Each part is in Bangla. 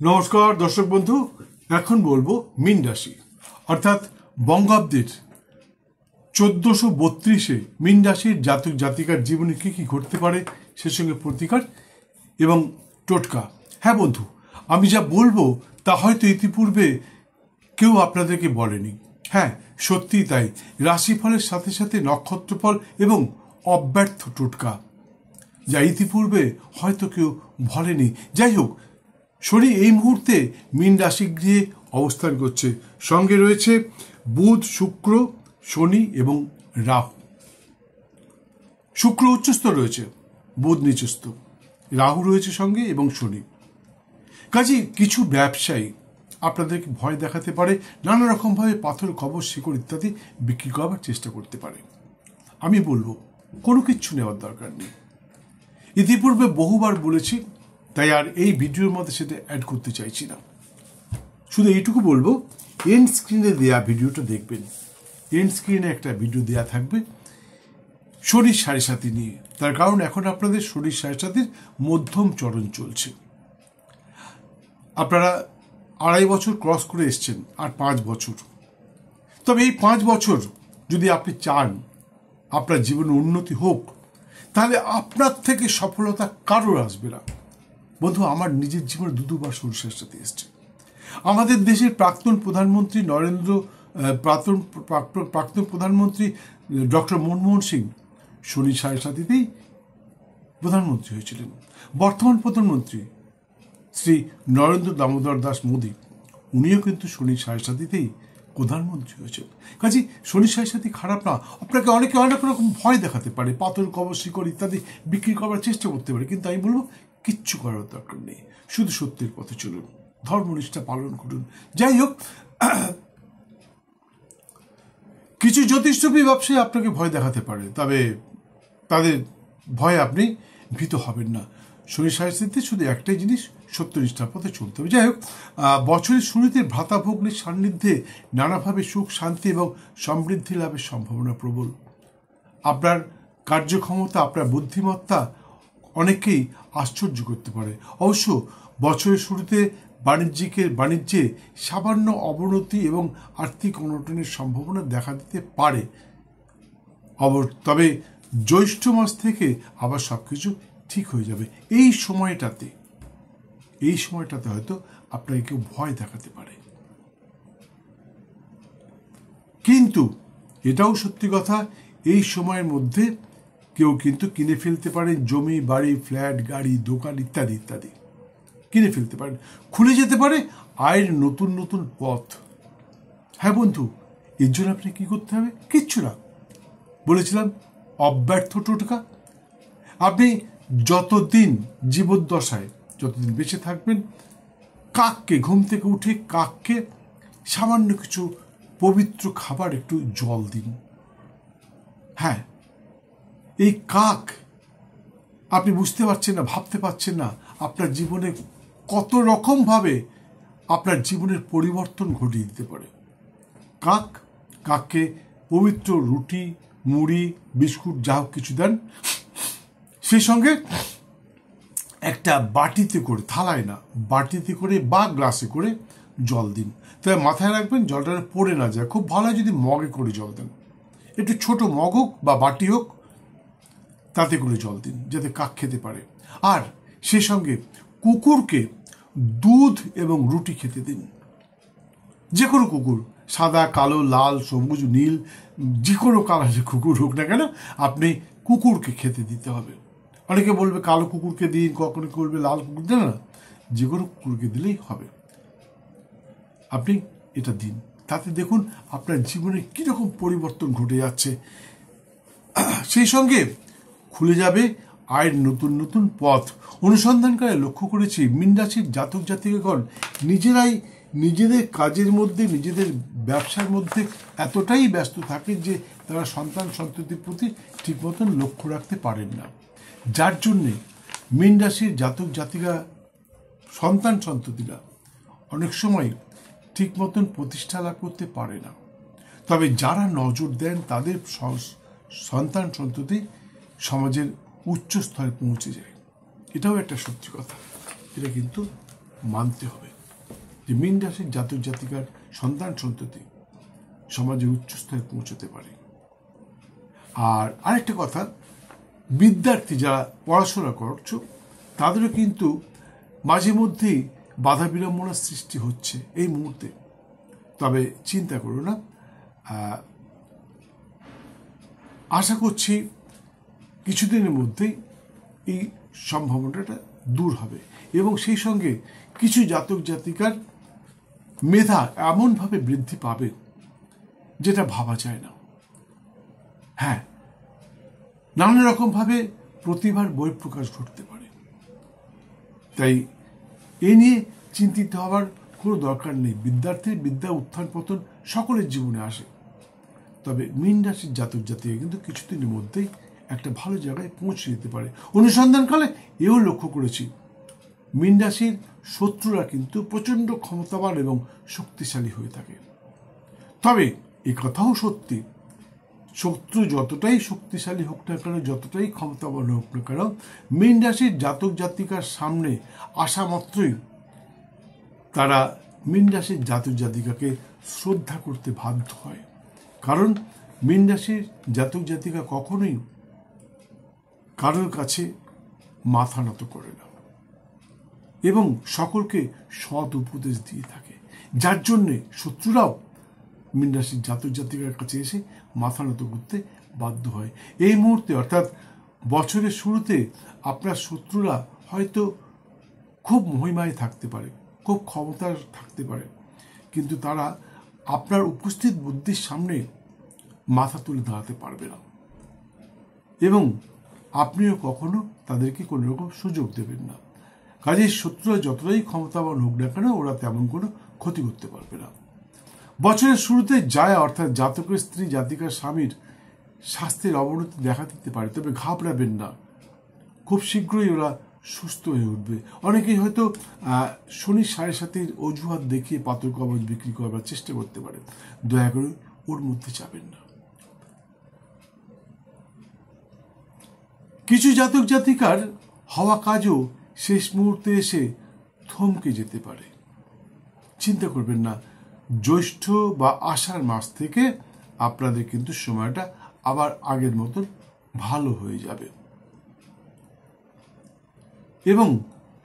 নমস্কার দর্শক বন্ধু, এখন বলবো মীন রাশি অর্থাৎ বঙ্গাব্দের 1432-এ মীন রাশির জাতক জাতিকার জীবনে কি কি ঘটতে পারে সে সঙ্গে প্রতিকার এবং টোটকা। হ্যাঁ বন্ধু, আমি যা বলবো তা হয়তো ইতিপূর্বে কেউ আপনাদেরকে বলেনি। হ্যাঁ, সত্যিই তাই। রাশিফলের সাথে সাথে নক্ষত্রফল এবং অব্যর্থ টোটকা যা ইতিপূর্বে হয়তো কেউ বলেনি। যাই হোক, শনি এই মুহূর্তে মীন রাশি গৃহে অবস্থান করছে। সঙ্গে রয়েছে বুধ, শুক্র, শনি এবং রাহু। শুক্র উচ্চস্থ রয়েছে, বুধ নিচস্থ, রাহু রয়েছে সঙ্গে এবং শনি। কাজে কিছু ব্যবসায়ী আপনাদেরকে ভয় দেখাতে পারে, নানা রকমভাবে পাথর, কবচ, শিকড় ইত্যাদি বিক্রি করার চেষ্টা করতে পারে। আমি বলবো কোনো কিচ্ছু নেওয়ার দরকার নেই। ইতিপূর্বে বহুবার বলেছি, তাই আর এই ভিডিওর মধ্যে সেটা অ্যাড করতে চাইছি না। শুধু এইটুকু বলবো, এন্ড স্ক্রিনে দেওয়া ভিডিওটা দেখবেন। এন্ড স্ক্রিনে একটা ভিডিও দেওয়া থাকবে শনির সাড়ে সাথী নিয়ে। তার কারণ এখন আপনাদের শনির সাড়ে সাথীর মধ্যম চরণ চলছে। আপনারা 2.5 বছর ক্রস করে এসছেন, আর 5 বছর। তবে এই 5 বছর যদি আপনি চান আপনার জীবনে উন্নতি হোক, তাহলে আপনার থেকে সফলতা কারোর আসবে না। বন্ধু, আমার নিজের জীবনে দুবার শনির সাথে এসছে। আমাদের দেশের প্রাক্তন প্রধানমন্ত্রী প্রাক্তন প্রধানমন্ত্রী ডক্টর মনমোহন সিং শনির সাড়ে সাথীতেই প্রধানমন্ত্রী হয়েছিলেন। বর্তমান প্রধানমন্ত্রী শ্রী নরেন্দ্র দামোদর দাস মোদী, উনিও কিন্তু শনির সাড়ে সাথীতেই প্রধানমন্ত্রী হয়েছেন। কাজে শনির সাড়ে সাথী খারাপ না। আপনাকে অনেকে অনেক রকম ভয় দেখাতে পারে, পাথর, কবচ, শিকড় ইত্যাদি বিক্রি করার চেষ্টা করতে পারে, কিন্তু আমি বলবো কিচ্ছু করার দরকার নেই। শুধু সত্যের পথে চলুন, ধর্মনিষ্ঠা পালন করুন। যাই হোক, কিছু জ্যোতিষরূপী ব্যবসায়ী আপনাকে ভয় দেখাতে পারে, তবে তাদের ভয়ে আপনি ভীত হবেন না। শনির সাড়ে সাথীতে শুধু একটাই জিনিস, সত্যনিষ্ঠার পথে চলতে হবে। যাই হোক, বছরের শুরুতে ভ্রাতাভগ্নির সান্নিধ্যে নানাভাবে সুখ, শান্তি এবং সমৃদ্ধি লাভের সম্ভাবনা প্রবল। আপনার কার্যক্ষমতা, আপনার বুদ্ধিমত্তা অনেককেই আশ্চর্য করতে পারে। অবশ্য বছরের শুরুতে বাণিজ্যে সামান্য অবনতি এবং আর্থিক অনটনের সম্ভাবনা দেখা দিতে পারে। তবে জ্যৈষ্ঠ মাস থেকে আবার সবকিছু ঠিক হয়ে যাবে। এই সময়টাতে হয়তো আপনাকে কেউ ভয় দেখাতে পারে, কিন্তু এটাও সত্যি কথা, এই সময়ের মধ্যে কেউ কিন্তু কিনে ফেলতে পারেন জমি, বাড়ি, ফ্ল্যাট, গাড়ি, দোকান ইত্যাদি ইত্যাদি কিনে ফেলতে পারেন। খুলে যেতে পারে আয়ের নতুন নতুন পথ। হ্যাঁ বন্ধু, এর জন্য আপনি কি করতে হবে? কিচ্ছু না। বলেছিলাম অব্যর্থ টোটকা। আপনি যতদিন জীবদ্দশায়, যতদিন বেঁচে থাকবেন, কাককে ঘুম থেকে উঠে কাককে সামান্য কিছু পবিত্র খাবার, একটু জল দিন। হ্যাঁ, এই কাক, আপনি বুঝতে পারছেন না, ভাবতে পারছেন না আপনার জীবনে কত রকমভাবে আপনার জীবনের পরিবর্তন ঘটিয়ে দিতে পারে। কাককে পবিত্র রুটি, মুড়ি, বিস্কুট যা হোক কিছু দেন, সেই সঙ্গে একটা বাটিতে করে, থালায় না, বাটিতে করে বা গ্লাসে করে জল দিন। তবে মাথায় রাখবেন জলটা পড়ে না যায়। খুব ভালো যদি মগে করে জল দেন, একটু ছোট মগ হোক বা বাটি হোক, তাতে করে জল দিন, যাতে কাক খেতে পারে। আর সে সঙ্গে কুকুরকে দুধ এবং রুটি খেতে দিন। যে কোনো কুকুর, সাদা, কালো, লাল, সবুজ, নীল, যে কোনো কালারের কুকুর হোক না কেন, আপনি কুকুরকে খেতে দিতে হবে। অনেকে বলবে কালো কুকুরকে দিন, কখনো বলবে লাল কুকুর দেন না, যে কোনো কুকুরকে দিলেই হবে। আপনি এটা দিন, তাতে দেখুন আপনার জীবনে কীরকম পরিবর্তন ঘটে যাচ্ছে। সেই সঙ্গে খুলে যাবে আয়ের নতুন নতুন পথ। অনুসন্ধানকালে লক্ষ্য করেছি, মীন রাশির জাতক জাতিকাগণ নিজেরাই নিজেদের কাজের মধ্যে, নিজেদের ব্যবসার মধ্যে এতটাই ব্যস্ত থাকেন যে তারা সন্তান সন্ততির প্রতি ঠিক মতন লক্ষ্য রাখতে পারেন না। যার জন্যে মীন রাশির জাতক জাতিকা সন্তান সন্ততিরা অনেক সময় ঠিক মতন প্রতিষ্ঠা লাভ করতে পারে না। তবে যারা নজর দেন তাদের সন্তান সন্ততি সমাজের উচ্চ স্তরে পৌঁছে যায়। এটাও একটা সত্যি কথা, এটা কিন্তু মানতে হবে। যে মীন রাশির জাতক জাতিকার সন্তান সন্ততি সমাজে উচ্চস্তরে পৌঁছতে পারে। আর আরেকটা কথা, বিদ্যার্থী যারা পড়াশোনা করছো তাদেরও কিন্তু মাঝে মধ্যেই বাধা বিড়ম্বনার সৃষ্টি হচ্ছে এই মুহূর্তে। তবে চিন্তা করো না, আশা করছি কিছুদিনের মধ্যেই এই সম্ভাবনাটা দূর হবে এবং সেই সঙ্গে কিছু জাতক জাতিকার মেধা এমনভাবে বৃদ্ধি পাবে যেটা ভাবা যায় না। হ্যাঁ, নানা রকমভাবে প্রতিভার বহিঃপ্রকাশ ঘটতে পারে। তাই এ নিয়ে চিন্তিত হওয়ার কোনো দরকার নেই। বিদ্যার্থীর বিদ্যা উত্থান পতন সকলের জীবনে আসে, তবে মীন রাশির জাতক জাতিকা কিন্তু কিছুদিনের মধ্যেই একটা ভালো জায়গায় পৌঁছে যেতে পারে। অনুসন্ধানকালে এও লক্ষ্য করেছি, মীন রাশির শত্রুরা কিন্তু প্রচণ্ড ক্ষমতাবান এবং শক্তিশালী হয়ে থাকে। তবে এ কথাও সত্যি, শত্রু যতটাই শক্তিশালী হোক না কেন, যতটাই ক্ষমতাবান হোক না কেন, মীন রাশির জাতক জাতিকার সামনে আসা মাত্রই তারা মীন রাশির জাতক জাতিকাকে শ্রদ্ধা করতে বাধ্য হয়। কারণ মীন রাশির জাতক জাতিকা কখনোই কারোর কাছে মাথা নত করে না এবং সকলকে সৎ উপদেশ দিয়ে থাকে, যার জন্যে শত্রুরাও মীন রাশির জাতক জাতিকার কাছে এসে মাথা নত করতে বাধ্য হয়। এই মুহূর্তে অর্থাৎ বছরের শুরুতে আপনার শত্রুরা হয়তো খুব মহিমায় থাকতে পারে, খুব ক্ষমতার থাকতে পারে, কিন্তু তারা আপনার উপস্থিত বুদ্ধির সামনে মাথা তুলে দাঁড়াতে পারবে না এবং আপনিও কখনো তাদেরকে কোনো রকম সুযোগ দেবেন না। কাজেই শত্রুরা যতটাই ক্ষমতাবান হোক না কেন, ওরা তেমন কোনো ক্ষতি করতে পারবে না। বছরের শুরুতে যায় অর্থাৎ জাতকের স্ত্রী জাতিকার স্বামীর স্বাস্থ্যের অবনতি দেখা দিতে পারে, তবে ঘাবড়াবেন না, খুব শীঘ্রই ওরা সুস্থ হয়ে উঠবে। অনেকেই হয়তো শনি 7.5 অজুহাত দেখিয়ে পাথর কবচ বিক্রি করবার চেষ্টা করতে পারে, দয়া করে ওর মধ্যে যাবেন না। কিছু জাতক জাতিকার হওয়া কাজও শেষ মুহূর্তে এসে থমকে যেতে পারে। চিন্তা করবেন না, জ্যৈষ্ঠ বা আষাঢ় মাস থেকে আপনাদের কিন্তু সময়টা আবার আগের মতন ভালো হয়ে যাবে এবং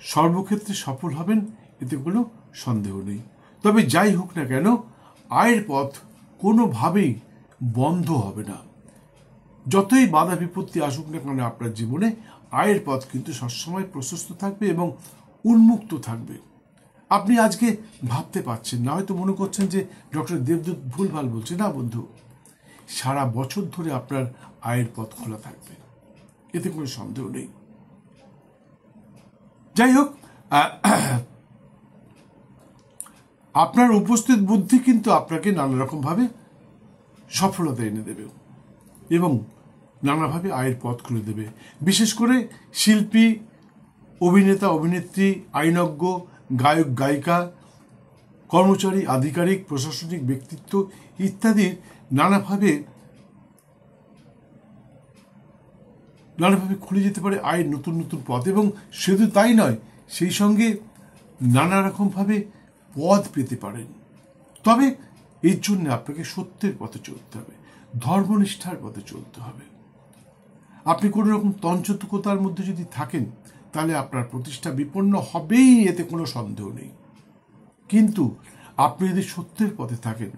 সর্বক্ষেত্রে সফল হবেন, এতে কোনো সন্দেহ নেই। তবে যাই হোক না কেন, আয়ের পথ কোনোভাবেই বন্ধ হবে না। যতই বাধা বিপত্তি আসুক না কেন আপনার জীবনে, আয়ের পথ কিন্তু সবসময় প্রশস্ত থাকবে এবং উন্মুক্ত থাকবে। আপনি আজকে ভাবতে পারছেন না, হয়তো মনে করছেন যে ডক্টর দেবদূত ভুলভাল বলছে। না বন্ধু, সারা বছর ধরে আপনার আয়ের পথ খোলা থাকবে, এতে কোনো সন্দেহ নেই। যাই হোক, আপনার উপস্থিত বুদ্ধি কিন্তু আপনাকে নানা রকমভাবে সফলতা এনে দেবে এবং নানাভাবে আয়ের পথ খুলে দেবে। বিশেষ করে শিল্পী, অভিনেতা অভিনেত্রী, আইনজ্ঞ, গায়ক গায়িকা, কর্মচারী, আধিকারিক, প্রশাসনিক ব্যক্তিত্ব ইত্যাদির নানাভাবে খুলে যেতে পারে আয়ের নতুন নতুন পথ। এবং শুধু তাই নয়, সেই সঙ্গে নানা রকমভাবে পদ পেতে পারেন। তবে এর জন্য আপনাকে সত্যের পথে চলতে হবে, ধর্মনিষ্ঠার পথে চলতে হবে। আপনি কোনো রকম তঞ্চতুকতার মধ্যে যদি থাকেন, তাহলে আপনার প্রতিষ্ঠা বিপন্ন হবেই, এতে কোনো সন্দেহ নেই। কিন্তু আপনি যদি সত্যের পথে থাকেন,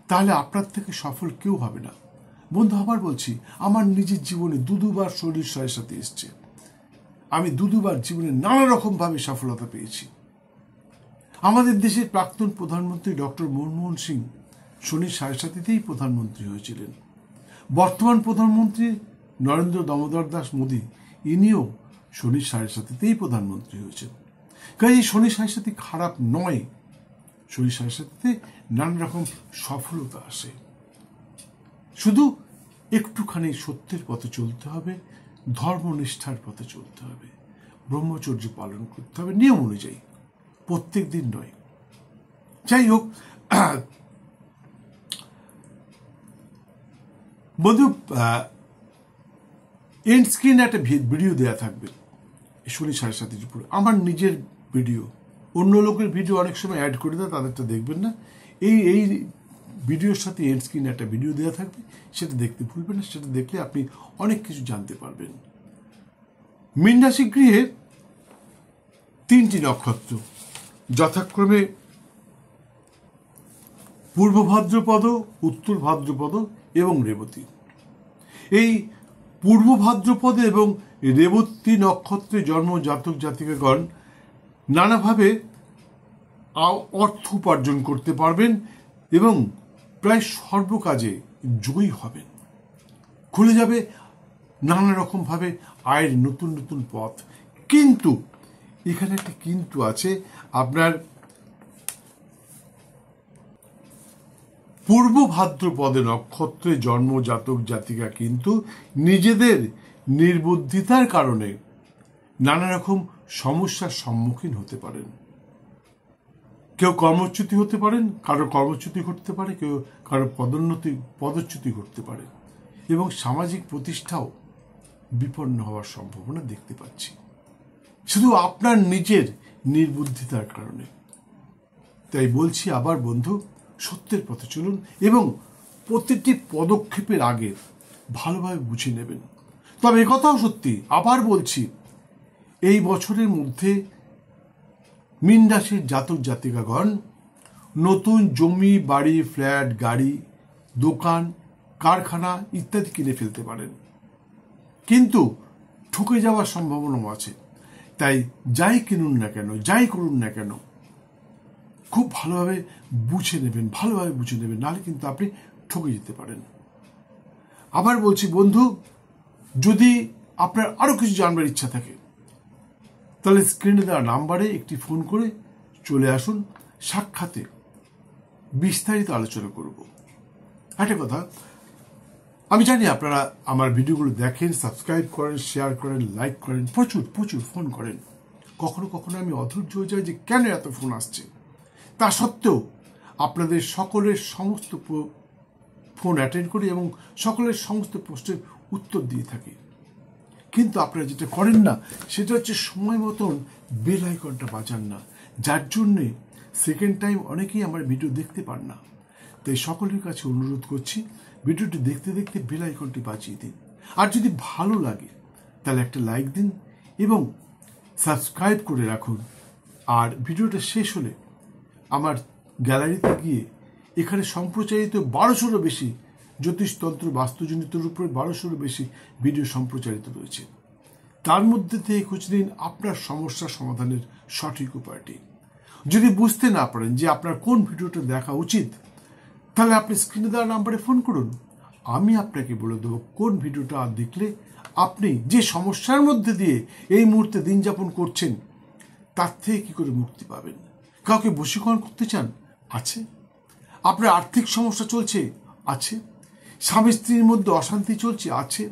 তাহলে আপনার থেকে সফল কেউ হবে না। বন্ধু, আবার বলছি, আমার নিজের জীবনে দুবার শরীর সাথে সাথে এসছে। আমি দুবার জীবনে নানা রকমভাবে সফলতা পেয়েছি। আমাদের দেশের প্রাক্তন প্রধানমন্ত্রী ডক্টর মনমোহন সিং শনির 7.5-তেই প্রধানমন্ত্রী হয়েছিলেন। বর্তমান প্রধানমন্ত্রী নরেন্দ্র দামোদর দাস মোদী, ইনিও শনির 7.5-তেই প্রধানমন্ত্রী হয়েছেন। কাজে শনি 7.5 খারাপ নয়, শনি 7.5-তে নানা রকম সফলতা আসে। শুধু একটুখানি সত্যের পথে চলতে হবে, ধর্মনিষ্ঠার পথে চলতে হবে, ব্রহ্মচর্য পালন করতে হবে নিয়ম অনুযায়ী, প্রত্যেক দিন নয়। যাই হোক বন্ধু, এন্ড স্ক্রিনে একটা ভিডিও দেওয়া থাকবে শনি 7.5 উপরে, আমার নিজের ভিডিও, অন্য লোকের ভিডিও অনেক সময় অ্যাড করে দেয়, তাদেরটা দেখবেন না। এই ভিডিওর সাথে এন্ড স্ক্রিনে একটা ভিডিও দেওয়া থাকবে, সেটা দেখতে ভুলবেন না। সেটা দেখলে আপনি অনেক কিছু জানতে পারবেন। মীন রাশি গৃহে 3টি নক্ষত্র, যথাক্রমে পূর্ব ভাদ্রপদ, উত্তর ভাদ্রপদ এবং রেবতী। এই পূর্ব ভাদ্রপদে এবং রেবতী নক্ষত্রে জন্ম জাতক জাতিকাগণ নানাভাবে অর্থ উপার্জন করতে পারবেন এবং প্রায় সর্বকাজে জয়ী হবেন। খুলে যাবে নানা রকমভাবে আয়ের নতুন নতুন পথ। কিন্তু এখানে একটা কিন্তু আছে, আপনার পূর্ব ভাদ্রপদে নক্ষত্রে জন্ম জাতক জাতিকা কিন্তু নিজেদের নির্বুদ্ধিতার কারণে নানা রকম সমস্যার সম্মুখীন হতে পারেন। কেউ কর্মচ্যুতি হতে পারেন, কারো কর্মচ্যুতি ঘটতে পারে, কেউ কারো পদচ্যুতি ঘটতে পারে এবং সামাজিক প্রতিষ্ঠাও বিপন্ন হওয়ার সম্ভাবনা দেখতে পাচ্ছি, শুধু আপনার নিজের নির্বুদ্ধিতার কারণে। তাই বলছি আবার বন্ধু, সত্যের পথে চলুন এবং প্রতিটি পদক্ষেপের আগে ভালোভাবে বুঝে নেবেন। তবে একথাও সত্যি, আবার বলছি, এই বছরের মধ্যে মীন রাশির জাতক জাতিকাগণ নতুন জমি, বাড়ি, ফ্ল্যাট, গাড়ি, দোকান, কারখানা ইত্যাদি কিনে ফেলতে পারেন, কিন্তু ঠকে যাওয়ার সম্ভাবনাও আছে। তাই যাই কিনুন না কেন, যাই করুন না কেন, খুব ভালোভাবে বুঝে নেবেন, নাহলে কিন্তু আপনি ঠকে যেতে পারেন। আবার বলছি বন্ধু, যদি আপনার আরো কিছু জানবার ইচ্ছা থাকে তাহলে স্ক্রিনে দেওয়া নাম্বারে একটি ফোন করে চলে আসুন, সাক্ষাতে বিস্তারিত আলোচনা করব। একটা কথা, আমি জানি আপনারা আমার ভিডিওগুলো দেখেন, সাবস্ক্রাইব করেন, শেয়ার করেন, লাইক করেন, প্রচুর প্রচুর ফোন করেন। কখনো কখনো আমি অধৈর্য হয়ে যাই যে কেন এত ফোন আসছে। তা সত্ত্বেও আপনাদের সকলের সমস্ত ফোন অ্যাটেন্ড করি এবং সকলের সমস্ত প্রশ্নের উত্তর দিয়ে থাকি। কিন্তু আপনারা যেটা করেন না সেটা হচ্ছে সময় মতন বেল আইকনটা বাজান না, যার জন্যে সেকেন্ড টাইম অনেকেই আমার ভিডিও দেখতে পান না। তাই সকলের কাছে অনুরোধ করছি, ভিডিওটি দেখতে দেখতে বেল আইকনটি বাজিয়ে দিন। আর যদি ভালো লাগে তাহলে একটা লাইক দিন এবং সাবস্ক্রাইব করে রাখুন। আর ভিডিওটা শেষ হলে আমার গ্যালারিতে গিয়ে এখানে সম্প্রচারিত 1200-রও বেশি জ্যোতিষতন্ত্র বাস্তুজনিতর উপরে 1200-রও বেশি ভিডিও সম্প্রচারিত রয়েছে। তার মধ্যে থেকে খুঁজে নিন আপনার সমস্যা সমাধানের সঠিক উপায়টি। যদি বুঝতে না পারেন যে আপনার কোন ভিডিওটা দেখা উচিত, তাহলে আপনি স্ক্রিনে দেওয়া নাম্বারে ফোন করুন, আমি আপনাকে বলে দেবো কোন ভিডিওটা দেখলে আপনি যে সমস্যার মধ্যে দিয়ে এই মুহূর্তে দিন যাপন করছেন তার থেকে কি করে মুক্তি পাবেন। কাউকে বশীকরণ করতে চান? আছে। আপনার আর্থিক সমস্যা চলছে? আছে। স্বামী স্ত্রীর মধ্যে অশান্তি চলছে? আছে।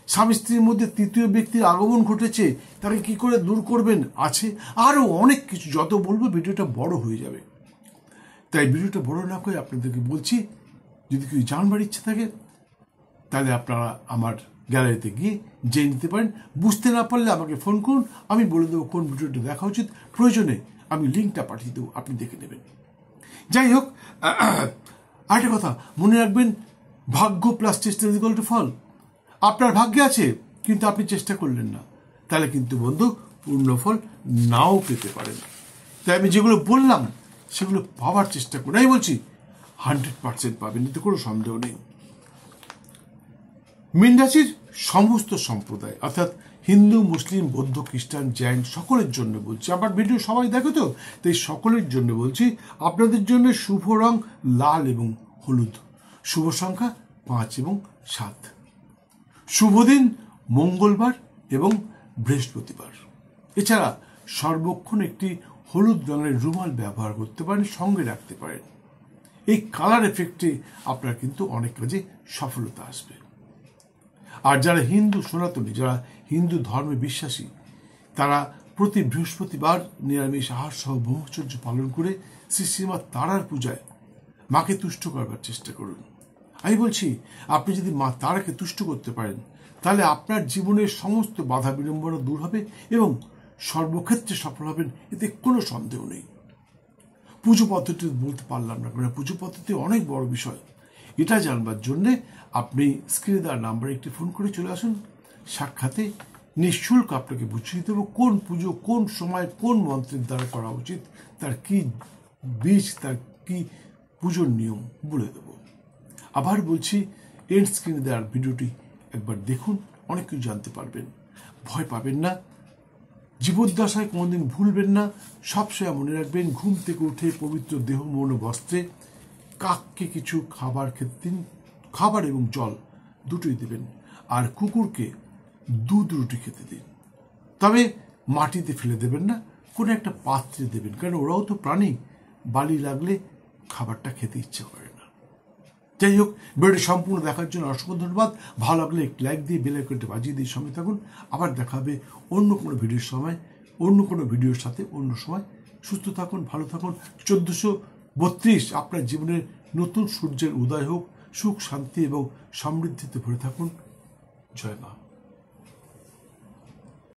স্বামী স্ত্রীর মধ্যে তৃতীয় ব্যক্তির আগমন ঘটেছে, তাকে কি করে দূর করবেন? আছে। আরও অনেক কিছু, যত বলবো ভিডিওটা বড় হয়ে যাবে। তাই ভিডিওটা বড় না করে আপনাদেরকে বলছি, যদি কিছু জানবার ইচ্ছে থাকে তাহলে আপনারা আমার গ্যালারিতে গিয়ে জেনে নিতে পারেন। বুঝতে না পারলে আমাকে ফোন করুন, আমি বলে দেবো কোন ভিডিওটা দেখা উচিত। প্রয়োজনে আমি লিঙ্কটা পাঠিয়ে দেবো, আপনি দেখে নেবেন। যাই হোক, আরেকটা কথা মনে রাখবেন, ভাগ্য প্লাস চেষ্টা ইজ ইকুয়াল টু ফল। আপনার ভাগ্যে আছে কিন্তু আপনি চেষ্টা করলেন না, তাহলে কিন্তু বন্ধু পূর্ণ ফল নাও পেতে পারেন। তাই আমি যেগুলো বললাম সেগুলো পাওয়ার চেষ্টা করুন। আমি বলছি 100% পাবেন, এতে কোনো সন্দেহ নেই। মীন রাশির সমস্ত সম্প্রদায় অর্থাৎ হিন্দু, মুসলিম, বৌদ্ধ, খ্রিস্টান, জৈন সকলের জন্য বলছি, আমার ভিডিও সবাই দেখো তো, তাই সকলের জন্য বলছি, আপনাদের জন্য শুভ রং লাল এবং হলুদ, শুভ সংখ্যা 5 এবং 7, শুভ দিন মঙ্গলবার এবং বৃহস্পতিবার। এছাড়া সর্বক্ষণ একটি হলুদ রঙের রুমাল ব্যবহার করতে পারেন, সঙ্গে রাখতে পারেন। এই কালার এফেক্টে আপনার কিন্তু অনেক কাজে সফলতা আসবে। আর যারা হিন্দু সনাতনী, যারা হিন্দু ধর্মে বিশ্বাসী, তারা প্রতি বৃহস্পতিবার নিরামিষ আহার সহ ব্রহ্মচর্য পালন করে শ্রী শ্রীমা তারার পূজায় মাকে তুষ্ট করবার চেষ্টা করুন। আমি বলছি, আপনি যদি মা তারাকে তুষ্ট করতে পারেন তাহলে আপনার জীবনের সমস্ত বাধা বিড়ম্বনা দূর হবে এবং সর্বক্ষেত্রে সফল হবেন, এতে কোনো সন্দেহ নেই। পুজো পদ্ধতি বলতে পারলাম না, কারণ পুজো পদ্ধতি অনেক বড় বিষয়। এটা জানবার জন্যে আপনি স্ক্রিনে দেওয়া নাম্বারে একটি ফোন করে চলে আসুন। সাক্ষাতে নিঃশুল্ক আপনাকে বুঝিয়ে দেবো কোন পুজো কোন সময় কোন মন্ত্রের দ্বারা করা উচিত, তার কি বীজ, তার কি পুজোর নিয়ম বলে দেব। আবার বলছি, এন্ড স্ক্রিনে দেওয়ার ভিডিওটি একবার দেখুন, অনেক কিছু জানতে পারবেন। ভয় পাবেন না, জীবদ্দশায় কোনোদিন ভুলবেন না। সবসময় মনে রাখবেন, ঘুম থেকে উঠে পবিত্র দেহ মন ও বস্ত্রে কাককে কিছু খাবার খেতে দিন, খাবার এবং জল দুটোই দেবেন। আর কুকুরকে দুধ রুটি খেতে দিন, তবে মাটিতে ফেলে দেবেন না, কোনো একটা পাত্রে দেবেন, কারণ ওরাও তো প্রাণী, বালি লাগলে খাবারটা খেতে ইচ্ছা করে না। যাই হোক, ভিডিওটি সম্পূর্ণ দেখার জন্য অসংখ্য ধন্যবাদ। ভালো লাগলে একটি লাইক দিয়ে বেল আইকনটি বাজিয়ে দিয়ে সঙ্গে থাকুন। আবার দেখা হবে অন্য কোনো ভিডিওর সময়, অন্য কোনো ভিডিওর সাথে অন্য সময়। সুস্থ থাকুন, ভালো থাকুন। 1432 আপনার জীবনের নতুন সূর্যের উদয় হোক। সুখ শান্তি এবং সমৃদ্ধিতে ভরে থাকুন। জয় মা।